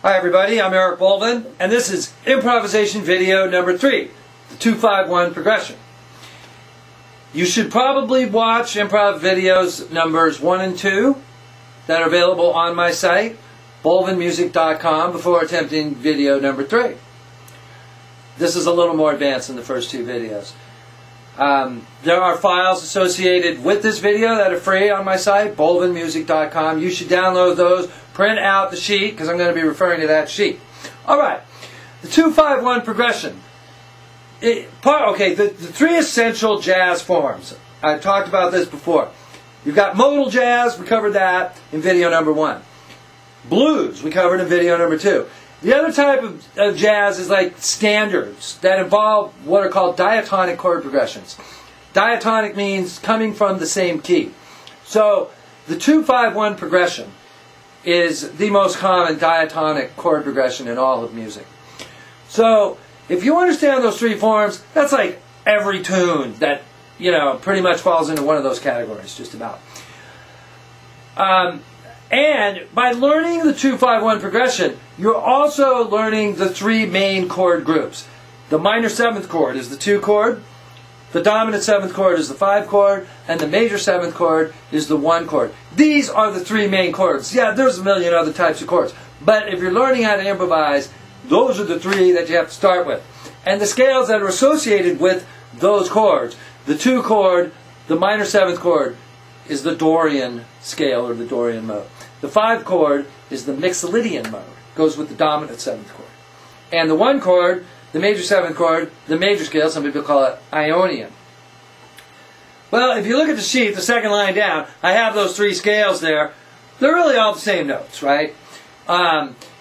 Hi everybody, I'm Eric Bolvin, and this is improvisation video number 3, the 2-5-1 progression. You should probably watch improv videos numbers 1 and 2 that are available on my site, bolvinmusic.com, before attempting video number 3. This is a little more advanced than the first 2 videos. There are files associated with this video that are free on my site, bolvinmusic.com. You should download those, print out the sheet, because I'm going to be referring to that sheet. Alright, the 2-5-1 progression. The 3 essential jazz forms. I talked about this before. You've got modal jazz, we covered that in video number 1. Blues, we covered in video number 2. The other type of jazz is like standards that involve what are called diatonic chord progressions. Diatonic means coming from the same key. So the 2-5-1 progression is the most common diatonic chord progression in all of music. So if you understand those 3 forms, that's like every tune that, you know, pretty much falls into one of those categories, just about. And by learning the 2-5-1 progression, you're also learning the 3 main chord groups. The minor 7th chord is the 2 chord, the dominant 7th chord is the 5 chord, and the major 7th chord is the 1 chord. These are the 3 main chords. Yeah, there's a million other types of chords, but if you're learning how to improvise, those are the 3 that you have to start with. And the scales that are associated with those chords, the 2 chord, the minor 7th chord, is the Dorian scale, or the Dorian mode. The 5 chord is the Mixolydian mode, goes with the dominant 7th chord. And the 1 chord, the major 7th chord, the major scale, some people call it Ionian. Well, if you look at the sheet, the second line down, I have those 3 scales there. They're really all the same notes, right?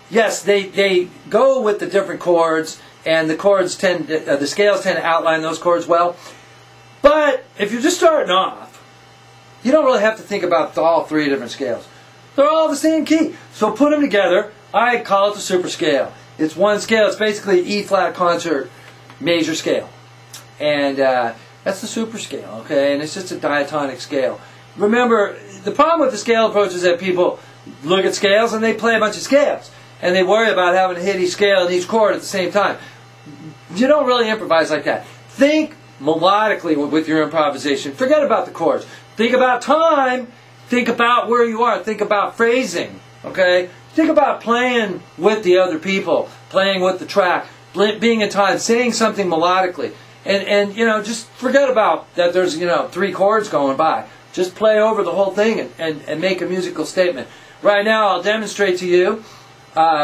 Yes, they go with the different chords, and the chords the scales tend to outline those chords well. But if you're just starting off, you don't really have to think about all 3 different scales. They're all the same key. So put them together. I call it the super scale. It's one scale. It's basically E-flat concert major scale. And that's the super scale, okay? And it's just a diatonic scale. Remember, the problem with the scale approach is that people look at scales and they play a bunch of scales. And they worry about having to hit each scale and each chord at the same time. You don't really improvise like that. Think melodically with your improvisation. Forget about the chords. Think about time. Think about where you are. Think about phrasing. Okay? Think about playing with the other people, playing with the track, being in time, saying something melodically. And you know, just forget about that there's, you know, 3 chords going by. Just play over the whole thing and make a musical statement. Right now I'll demonstrate to you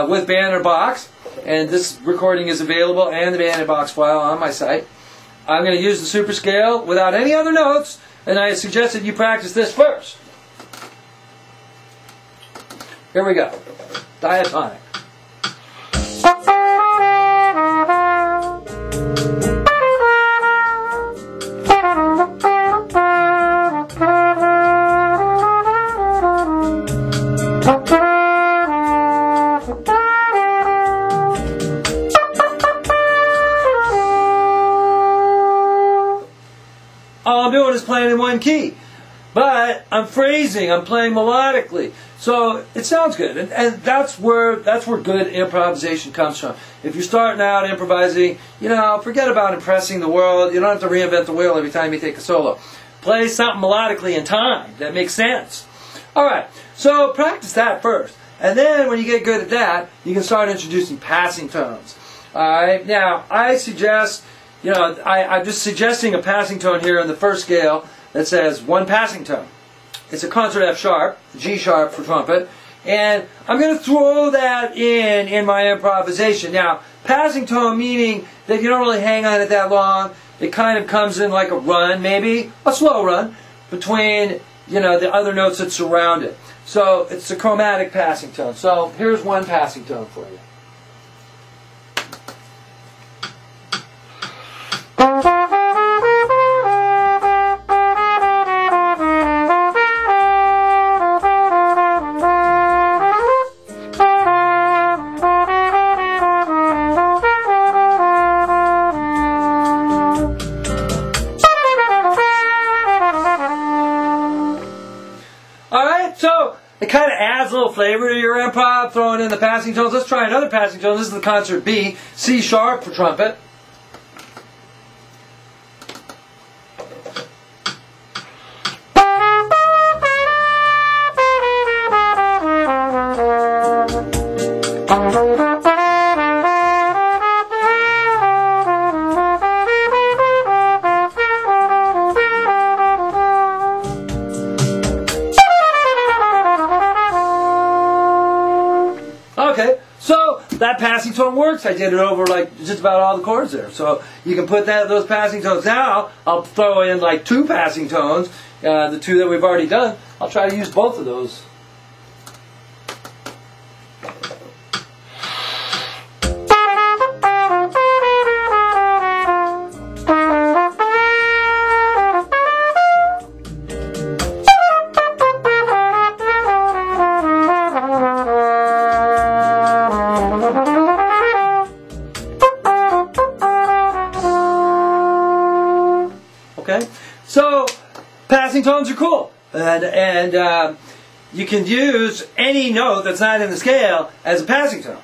with Banner Box, and this recording is available and the Banner Box file on my site. I'm going to use the super scale without any other notes, and I suggest that you practice this first. Here we go. Diatonic. All I'm doing is playing in 1 key. But I'm phrasing, I'm playing melodically. So it sounds good. And that's where good improvisation comes from. If you're starting out improvising, you know, forget about impressing the world. You don't have to reinvent the wheel every time you take a solo. Play something melodically in time that makes sense. Alright, so practice that first. And then when you get good at that, you can start introducing passing tones. Alright, now I suggest, you know, I'm just suggesting a passing tone here in the first scale that says 1 passing tone. It's a concert F sharp, G sharp for trumpet, and I'm going to throw that in my improvisation. Now, passing tone meaning that you don't really hang on it that long. It kind of comes in like a run, maybe a slow run, between, you know, the other notes that surround it. So it's a chromatic passing tone. So here's 1 passing tone for you. It kind of adds a little little flavor to your improv, throwing in the passing tones. Let's try another passing tone. This is the concert B, C sharp for trumpet. Okay, so that passing tone works. I did it over like just about all the chords there. So you can put those passing tones. Now I'll throw in like 2 passing tones, the 2 that we've already done. I'll try to use both of those. Okay, so passing tones are cool, and you can use any note that's not in the scale as a passing tone.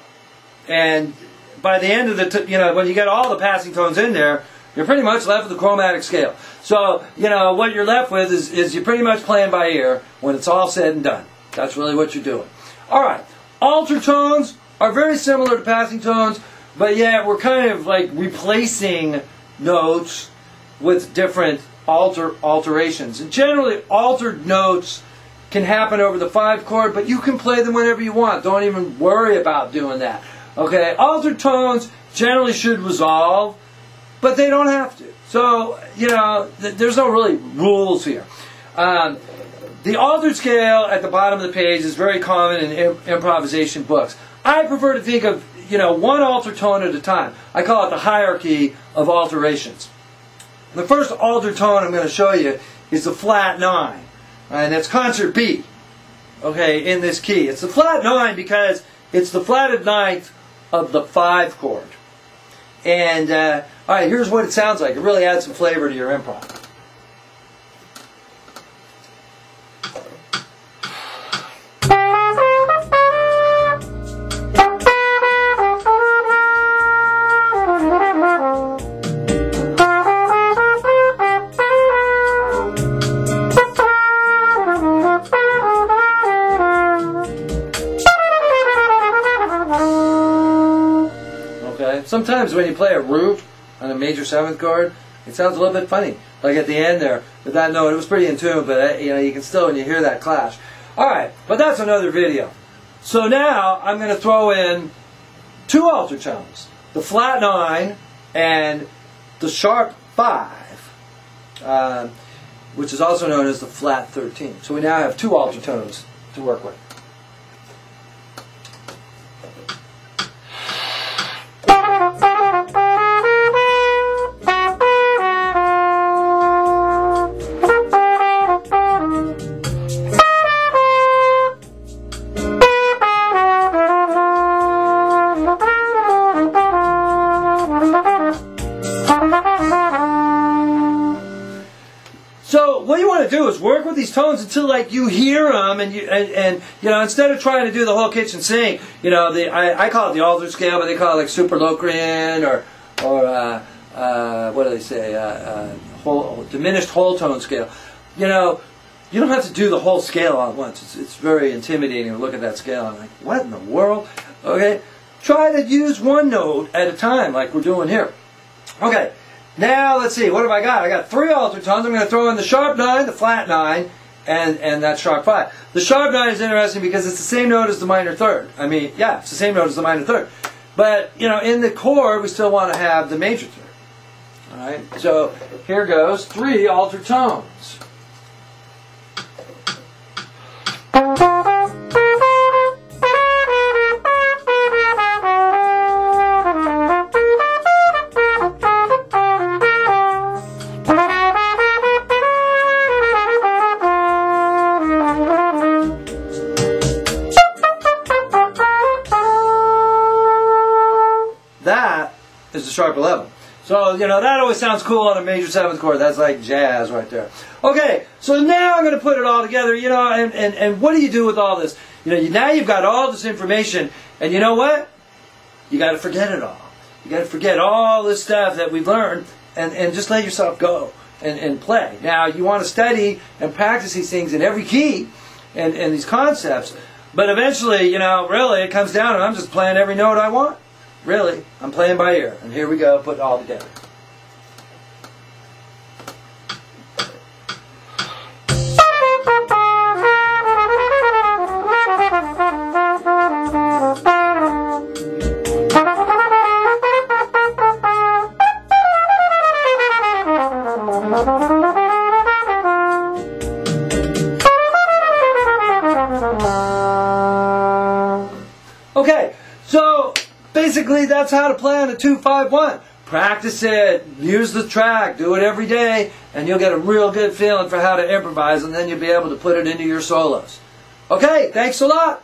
And by the end of the, when you get all the passing tones in there, you're pretty much left with a chromatic scale. So, what you're left with is you're pretty much playing by ear when it's all said and done. That's really what you're doing. All right, alter tones are very similar to passing tones, but yet we're kind of like replacing notes with different alterations. And generally, altered notes can happen over the 5 chord, but you can play them whenever you want. Don't even worry about doing that. Okay, altered tones generally should resolve, but they don't have to. So, there's no really rules here. The altered scale at the bottom of the page is very common in improvisation books. I prefer to think of, one altered tone at a time. I call it the hierarchy of alterations. The first altered tone I'm going to show you is the flat 9, and that's concert B, okay, in this key. It's the flat 9 because it's the flatted 9th of the 5 chord. And, all right, here's what it sounds like. It really adds some flavor to your improv. Sometimes when you play a root on a major 7th chord, it sounds a little bit funny. Like at the end there, with that note, it was pretty in tune, but you can still, when you hear that clash. Alright, but that's another video. So now, I'm going to throw in 2 altered tones. The flat 9 and the sharp 5, which is also known as the flat 13. So we now have 2 altered tones to work with. So what you want to do is work with these tones until you hear them, and instead of trying to do the whole kitchen sink, I call it the altered scale, but they call it like Superlocrian or what do they say, diminished whole tone scale. You don't have to do the whole scale all at once. It's very intimidating to look at that scale and like, what in the world? Okay, try to use one note at a time like we're doing here. Okay. Now, let's see, what have I got? I got 3 altered tones. I'm going to throw in the sharp 9, the flat 9, and that sharp 5. The sharp 9 is interesting because it's the same note as the minor third. I mean, yeah, it's the same note as the minor third. But, in the chord, we still want to have the major third. All right, so here goes 3 altered tones. That is the sharp 11. So, that always sounds cool on a major 7th chord. That's like jazz right there. Okay, so now I'm going to put it all together, and what do you do with all this? Now you've got all this information, and you know what? You got to forget it all. You got to forget all this stuff that we've learned, and just let yourself go and play. Now, you want to study and practice these things in every key and these concepts, but eventually, really, it comes down to I'm just playing every note I want. Really, I'm playing by ear. And here we go, put it all together. Okay, so basically that's how to play on a 2-5-1. Practice it, use the track, do it every day, and you'll get a real good feeling for how to improvise, and then you'll be able to put it into your solos. Okay, thanks a lot.